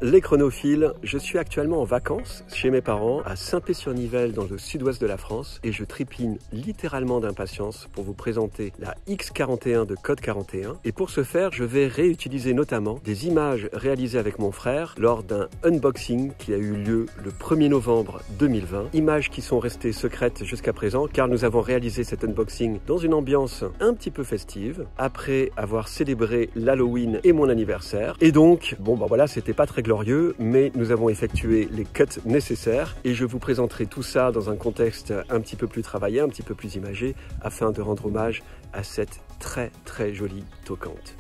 les chronophiles, je suis actuellement en vacances chez mes parents à Saint-Pé-sur-Nivelle dans le sud-ouest de la France et je trépigne littéralement d'impatience pour vous présenter la X41 de Code 41. Et pour ce faire, je vais réutiliser notamment des images réalisées avec mon frère lors d'un unboxing qui a eu lieu le 1er novembre 2020. Images qui sont restées secrètes jusqu'à présent car nous avons réalisé cet unboxing dans une ambiance un petit peu festive après avoir célébré l'Halloween et mon anniversaire. Et donc, voilà, c'était pas très glorieux, mais nous avons effectué les cuts nécessaires et je vous présenterai tout ça dans un contexte un petit peu plus travaillé, un petit peu plus imagé, afin de rendre hommage à cette très très jolie toquante.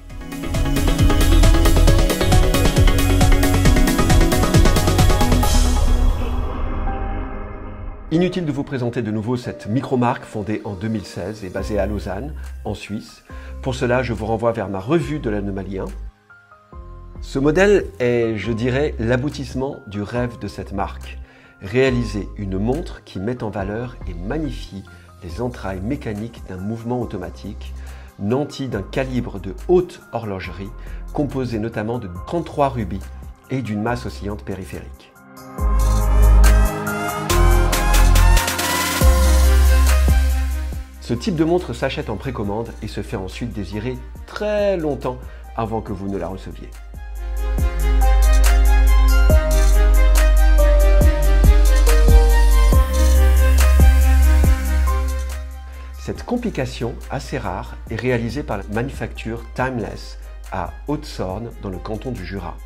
Inutile de vous présenter de nouveau cette micro-marque fondée en 2016 et basée à Lausanne, en Suisse. Pour cela, je vous renvoie vers ma revue de l'anomalie 1. Ce modèle est, je dirais, l'aboutissement du rêve de cette marque. Réaliser une montre qui met en valeur et magnifie les entrailles mécaniques d'un mouvement automatique, nanti d'un calibre de haute horlogerie, composé notamment de 33 rubis et d'une masse oscillante périphérique. Ce type de montre s'achète en précommande et se fait ensuite désirer très longtemps avant que vous ne la receviez. Cette complication assez rare est réalisée par la manufacture Timeless à Haute-Sorne dans le canton du Jura,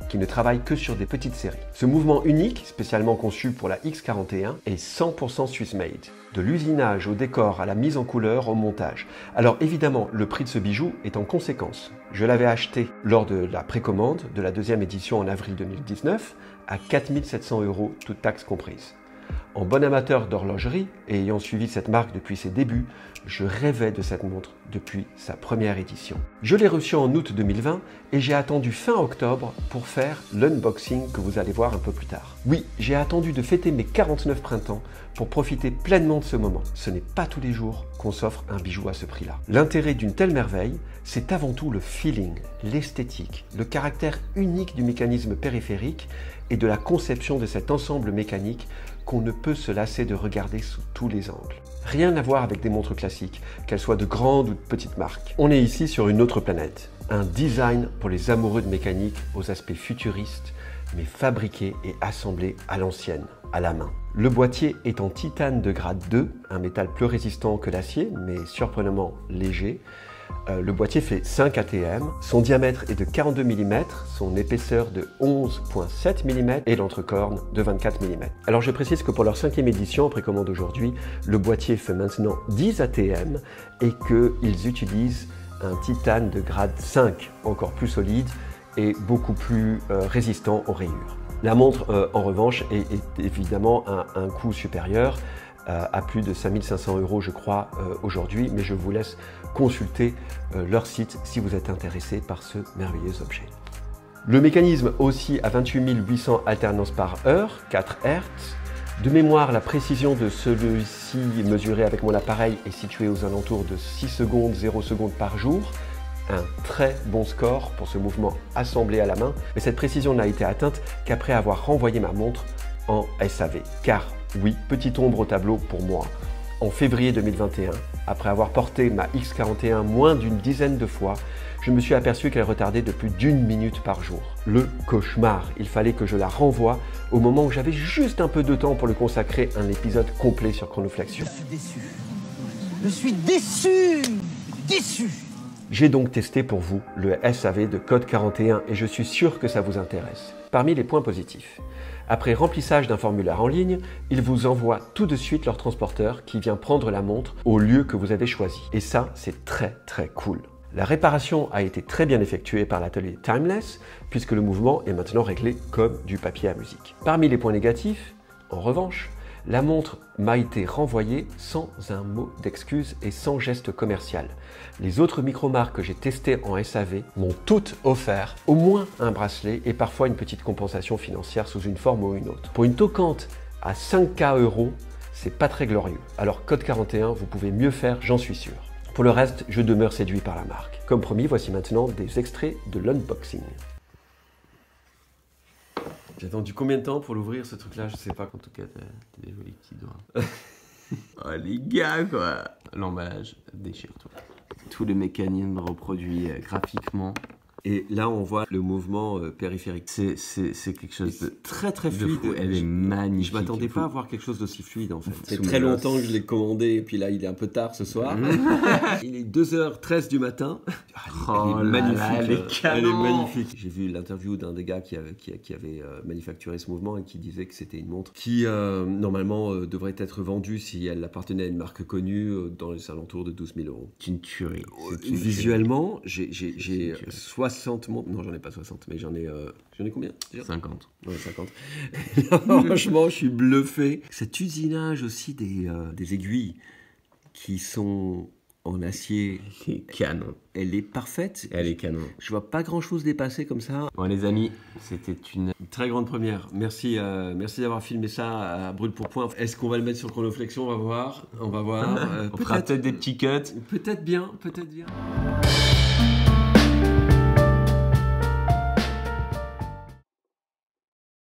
qui ne travaille que sur des petites séries. Ce mouvement unique, spécialement conçu pour la X41, est 100% Swiss made. De l'usinage au décor à la mise en couleur au montage. Alors évidemment, le prix de ce bijou est en conséquence. Je l'avais acheté lors de la précommande de la deuxième édition en avril 2019 à 4 700 €, toutes taxes comprises. En bon amateur d'horlogerie et ayant suivi cette marque depuis ses débuts, je rêvais de cette montre depuis sa première édition. Je l'ai reçue en août 2020 et j'ai attendu fin octobre pour faire l'unboxing que vous allez voir un peu plus tard. Oui, j'ai attendu de fêter mes 49 printemps pour profiter pleinement de ce moment. Ce n'est pas tous les jours qu'on s'offre un bijou à ce prix-là. L'intérêt d'une telle merveille, c'est avant tout le feeling, l'esthétique, le caractère unique du mécanisme périphérique et de la conception de cet ensemble mécanique qu'on ne peut se lasser de regarder sous tous les angles. Rien à voir avec des montres classiques, qu'elles soient de grandes ou de petites marques. On est ici sur une autre planète. Un design pour les amoureux de mécanique aux aspects futuristes, mais fabriqué et assemblé à l'ancienne, à la main. Le boîtier est en titane de grade 2, un métal plus résistant que l'acier, mais surprenamment léger. Le boîtier fait 5 ATM, son diamètre est de 42 mm, son épaisseur de 11,7 mm et l'entrecorne de 24 mm. Alors je précise que pour leur 5e édition en précommande aujourd'hui, le boîtier fait maintenant 10 ATM et qu'ils utilisent un titane de grade 5, encore plus solide et beaucoup plus résistant aux rayures. La montre en revanche est évidemment à un coût supérieur, à plus de 5 500 € je crois aujourd'hui, mais je vous laisse consulter leur site si vous êtes intéressé par ce merveilleux objet. Le mécanisme oscille à 28 800 alternances par heure, 4 Hz. De mémoire, la précision de celui-ci mesuré avec mon appareil est située aux alentours de 6 secondes, 0 secondes par jour. Un très bon score pour ce mouvement assemblé à la main, mais cette précision n'a été atteinte qu'après avoir renvoyé ma montre en SAV. Car oui, petite ombre au tableau pour moi. En février 2021, après avoir porté ma X41 moins d'une dizaine de fois, je me suis aperçu qu'elle retardait de plus d'1 minute par jour. Le cauchemar, il fallait que je la renvoie au moment où j'avais juste un peu de temps pour le consacrer à un épisode complet sur Chronoflexion. Je suis déçu. Je suis déçu. Déçu. J'ai donc testé pour vous le SAV de Code 41 et je suis sûr que ça vous intéresse. Parmi les points positifs, après remplissage d'un formulaire en ligne, ils vous envoient tout de suite leur transporteur qui vient prendre la montre au lieu que vous avez choisi. Et ça, c'est très très cool. La réparation a été très bien effectuée par l'atelier Timeless puisque le mouvement est maintenant réglé comme du papier à musique. Parmi les points négatifs, en revanche, la montre m'a été renvoyée sans un mot d'excuse et sans geste commercial. Les autres micro-marques que j'ai testées en SAV m'ont toutes offert au moins un bracelet et parfois une petite compensation financière sous une forme ou une autre. Pour une toquante à 5K €, c'est pas très glorieux. Alors Code 41, vous pouvez mieux faire, j'en suis sûr. Pour le reste, je demeure séduit par la marque. Comme promis, voici maintenant des extraits de l'unboxing. J'ai attendu combien de temps pour l'ouvrir ce truc-là? Je sais pas. En tout cas, t'as des jolis petits doigts. Oh les gars quoi. L'emballage, déchire-toi. Tout le mécanisme reproduit graphiquement. Et là, on voit le mouvement périphérique. C'est quelque chose de très très fluide. Elle est magnifique. Je m'attendais pas à voir quelque chose d'aussi fluide en fait. C'est Sous très mes longtemps os. que je l'ai commandé et puis là, il est un peu tard ce soir. Il est 2h13 du matin. Oh Elle est là magnifique. là, elle est Elle est canon. magnifique. J'ai vu l'interview d'un des gars qui avait manufacturé ce mouvement et qui disait que c'était une montre qui normalement devrait être vendue si elle appartenait à une marque connue dans les alentours de 12 000 euros. C'est une tuerie. C'est une Visuellement, j'ai tuerie. 60 montres. Non, j'en ai pas 60, mais j'en ai combien déjà 50. Ouais, 50. Franchement, je suis bluffé. Cet usinage aussi des aiguilles qui sont en acier, C'est canon. elle est parfaite. Elle est canon. Je vois pas grand chose dépasser comme ça. Bon les amis, c'était une... Très grande première. Merci, merci d'avoir filmé ça à brûle pour point. Est-ce qu'on va le mettre sur chronoflexion? On va voir. On va voir. On fera peut-être des petits cuts. Peut-être bien, peut-être bien.